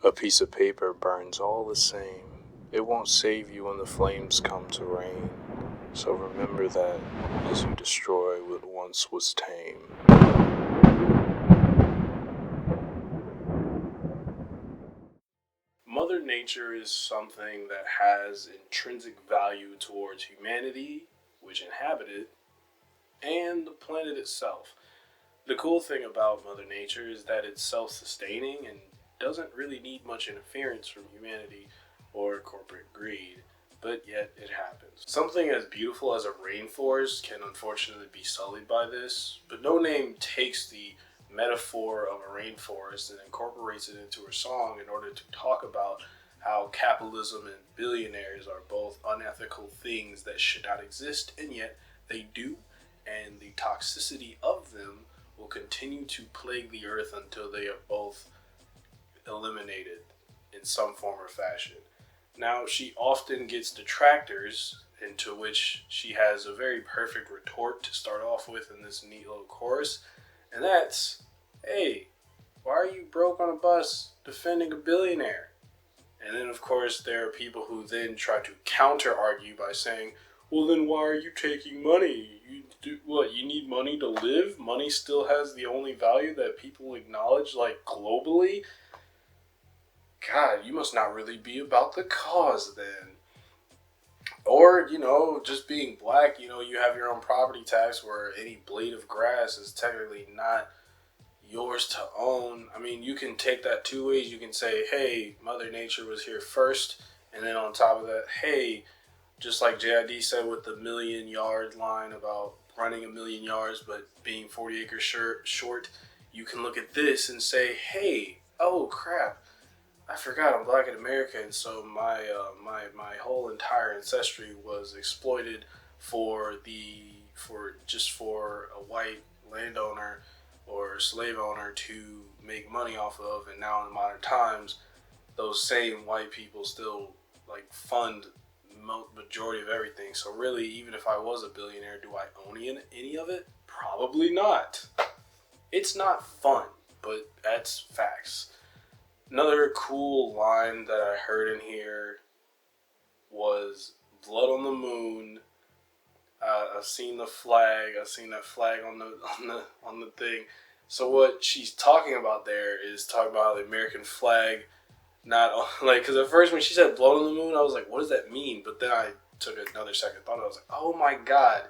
A piece of paper burns all the same. It won't save you when the flames come to rain. So remember that as you destroy what once was tame. Mother Nature is something that has intrinsic value towards humanity, which inhabit it, and the planet itself. The cool thing about Mother Nature is that it's self sustaining and doesn't really need much interference from humanity or corporate greed, but yet it happens. Something as beautiful as a rainforest can unfortunately be sullied by this, but Noname takes the metaphor of a rainforest and incorporates it into her song in order to talk about how capitalism and billionaires are both unethical things that should not exist, and yet they do, and the toxicity of them will continue to plague the earth until they are both eliminated in some form or fashion. Now, she often gets detractors, into which she has a very perfect retort to start off with in this neat little chorus, and that's, hey, why are you broke on a bus defending a billionaire? And then, of course, there are people who then try to counter argue by saying, well, then why are you taking money? You do what? You need money to live? Money still has the only value that people acknowledge, like, globally? God, you must not really be about the cause then. Or, just being black, you have your own property tax where any blade of grass is technically not yours to own. I mean, you can take that two ways. You can say, hey, Mother Nature was here first. And then on top of that, hey, just like JID said with the million-yard line about running a million yards but being 40 acres short, you can look at this and say, hey, oh, crap. I forgot I'm black in America, and so my whole entire ancestry was exploited for a white landowner or slave owner to make money off of, and now in modern times, those same white people still fund majority of everything. So really, even if I was a billionaire, do I own any of it? Probably not. It's not fun, but that's facts. Another cool line that I heard in here was "Blood on the moon." I've seen the flag. I've seen that flag on the thing. So what she's talking about there is talking about the American flag, not because at first when she said "blood on the moon," I was like, "What does that mean?" But then I took another second thought. I was like, "Oh my God!"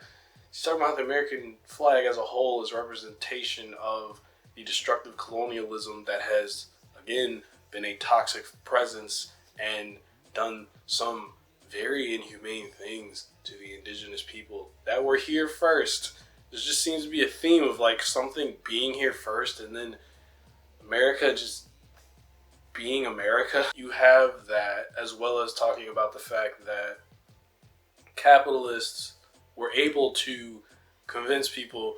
She's talking about the American flag as a whole as representation of the destructive colonialism that has, again, been a toxic presence and done some very inhumane things to the indigenous people that were here first. There just seems to be a theme of something being here first and then America just being America. You have that, as well as talking about the fact that capitalists were able to convince people,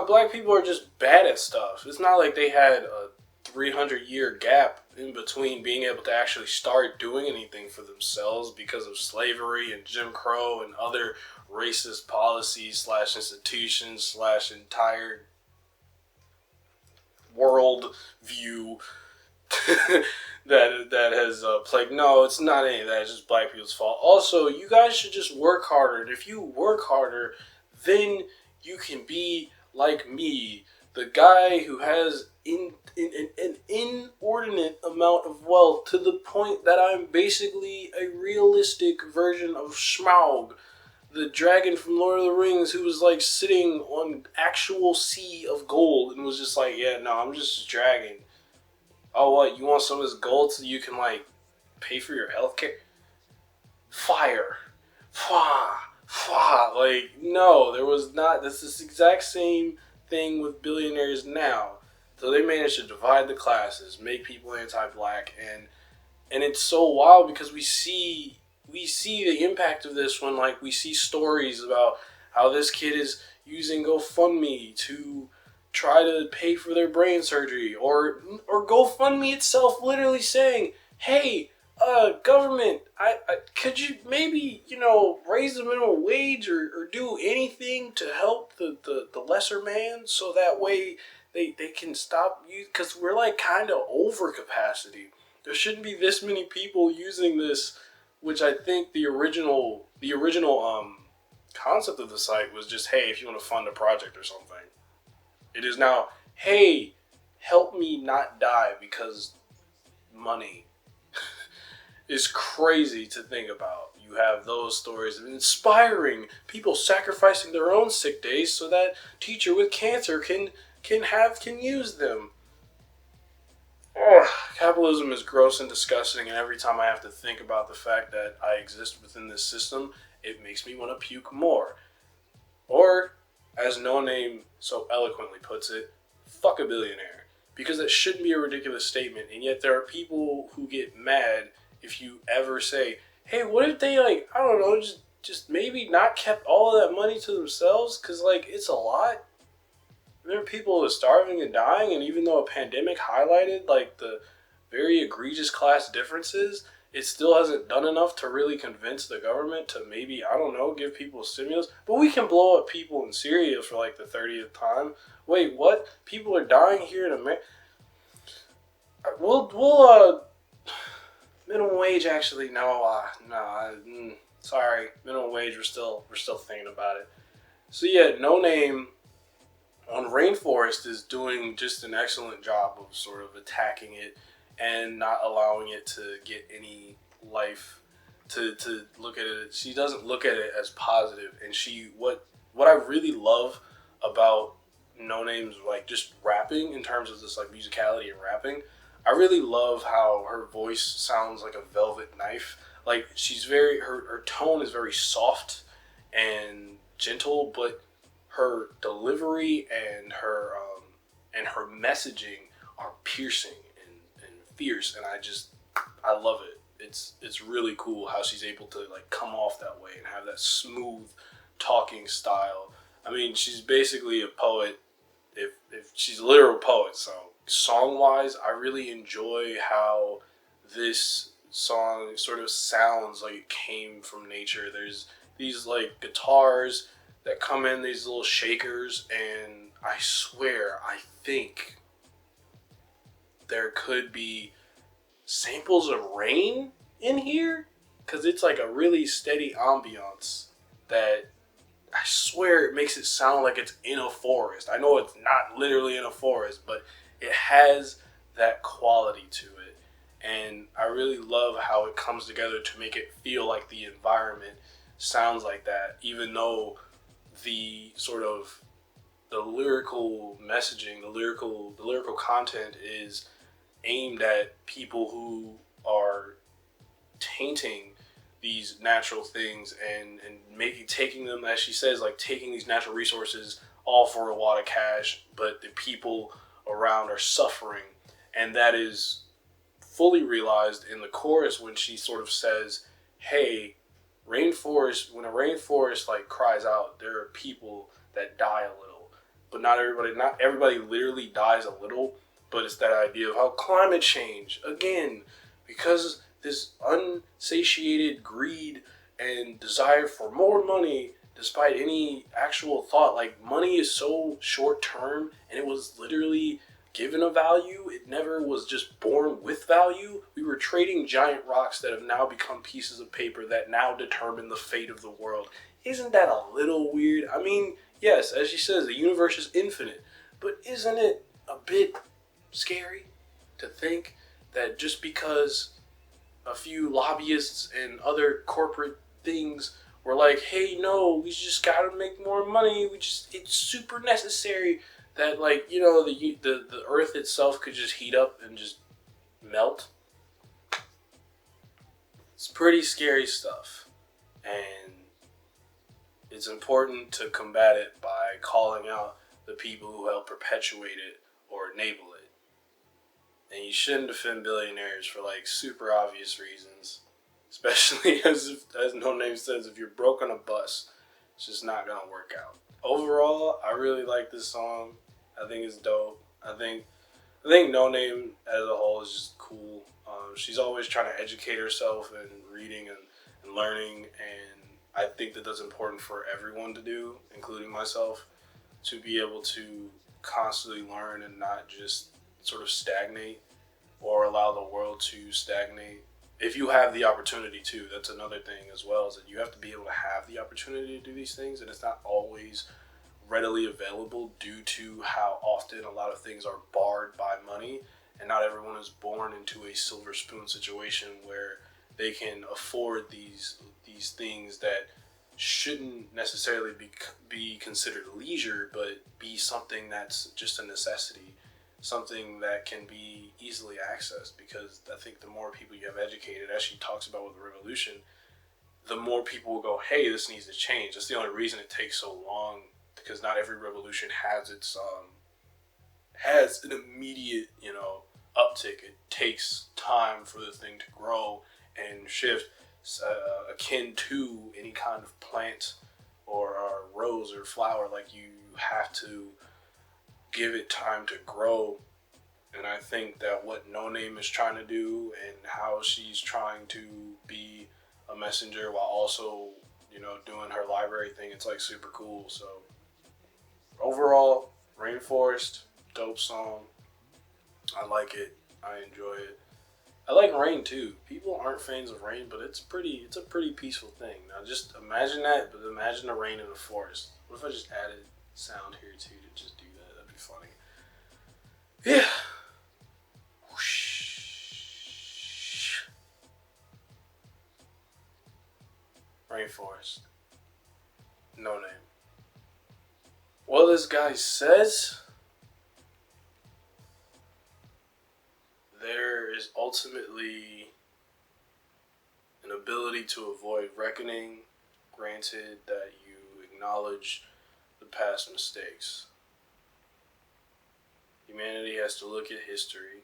black people are just bad at stuff. It's not like they had a 300-year gap in between being able to actually start doing anything for themselves because of slavery and Jim Crow and other racist policies / institutions / entire world view that has plagued. No, it's not any of that. It's just black people's fault. Also, you guys should just work harder. And if you work harder, then you can be like me, the guy who has an inordinate amount of wealth to the point that I'm basically a realistic version of Smaug, the dragon from Lord of the Rings, who was sitting on actual sea of gold and was just yeah, no, I'm just a dragon. Oh, what, you want some of this gold so you can pay for your healthcare? Fire. No, there was not. That's this exact same thing with billionaires now. So they managed to divide the classes, make people anti-black, and it's so wild because we see the impact of this when we see stories about how this kid is using GoFundMe to try to pay for their brain surgery, or GoFundMe itself literally saying, hey, government, I could you maybe, raise the minimum wage or do anything to help the lesser man so that way they can stop you, because we're kind of over capacity. There shouldn't be this many people using this, which I think the original concept of the site was just, hey, if you want to fund a project or something. It is now, hey, help me not die because money. Is crazy to think about. You have those stories of inspiring people sacrificing their own sick days so that teacher with cancer can use them. Ugh, capitalism is gross and disgusting, and every time I have to think about the fact that I exist within this system, it makes me want to puke more. Or, as Noname so eloquently puts it, fuck a billionaire. Because that shouldn't be a ridiculous statement, and yet there are people who get mad if you ever say, hey, what if they, I don't know, just maybe not kept all of that money to themselves? Because, it's a lot. There are people who are starving and dying, and even though a pandemic highlighted, the very egregious class differences, it still hasn't done enough to really convince the government to maybe, I don't know, give people a stimulus. But we can blow up people in Syria for, the 30th time. Wait, what? People are dying here in America? We'll minimum wage, actually, sorry, minimum wage, we're still thinking about it. So yeah, Noname on Rainforest is doing just an excellent job of sort of attacking it and not allowing it to get any life to look at it. She doesn't look at it as positive, and what I really love about Noname's just rapping in terms of this musicality and rapping, I really love how her voice sounds like a velvet knife. She's her tone is very soft and gentle, but her delivery and her messaging are piercing and fierce, and I love it. It's really cool how she's able to come off that way and have that smooth talking style. I mean, she's basically a poet, if she's a literal poet. So song wise, I really enjoy how this song sort of sounds like it came from nature. There's these guitars that come in, these little shakers, and I swear, I think there could be samples of rain in here, because it's a really steady ambiance that I swear it makes it sound like it's in a forest. I know it's not literally in a forest, but it has that quality to it, and I really love how it comes together to make it feel like the environment sounds like that, even though the sort of the lyrical messaging, the lyrical content is aimed at people who are tainting these natural things and taking them, as she says, taking these natural resources all for a wad of cash, but the people around are suffering. And that is fully realized in the chorus when she sort of says, hey, when a rainforest cries out, there are people that die a little. But not everybody literally dies a little, but it's that idea of how climate change, again, because this unsatiated greed and desire for more money, despite any actual thought, money is so short term, and it was literally given a value. It never was just born with value. We were trading giant rocks that have now become pieces of paper that now determine the fate of the world. Isn't that a little weird? I mean, yes, as she says, the universe is infinite, but isn't it a bit scary to think that just because a few lobbyists and other corporate things were hey, no, we just gotta make more money, it's super necessary, that the earth itself could just heat up and just melt? It's pretty scary stuff, and it's important to combat it by calling out the people who help perpetuate it or enable it. And you shouldn't defend billionaires for super obvious reasons, especially as Noname says, if you're broke on a bus, it's just not gonna work out. Overall, I really like this song. I think it's dope. I think Noname as a whole is just cool. She's always trying to educate herself and reading and learning, and I think that's important for everyone to do, including myself, to be able to constantly learn and not just sort of stagnate or allow the world to stagnate. If you have the opportunity to, that's another thing as well, is that you have to be able to have the opportunity to do these things, and it's not always readily available due to how often a lot of things are barred by money, and not everyone is born into a silver spoon situation where they can afford these things that shouldn't necessarily be considered leisure, but be something that's just a necessity, something that can be easily accessed. Because I think the more people you have educated, as she talks about with the revolution, the more people will go, hey, this needs to change. That's the only reason it takes so long, because not every revolution has has an immediate, uptick. It takes time for the thing to grow and shift, akin to any kind of plant or rose or flower. Like, you have to give it time to grow. And I think that what Noname is trying to do, and how she's trying to be a messenger while also, doing her library thing, it's like super cool. So overall, Rainforest, dope song. I like it. I enjoy it. I like Rain too. People aren't fans of Rain, but it's a pretty peaceful thing. Now just imagine that, but imagine the rain in the forest. What if I just added sound here too to just do that? That'd be funny. Yeah. Whoosh. Rainforest. Noname. Well, this guy says there is ultimately an ability to avoid reckoning, granted that you acknowledge the past mistakes. Humanity has to look at history,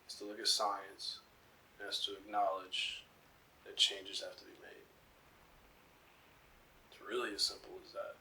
has to look at science, and has to acknowledge that changes have to be made. It's really as simple as that.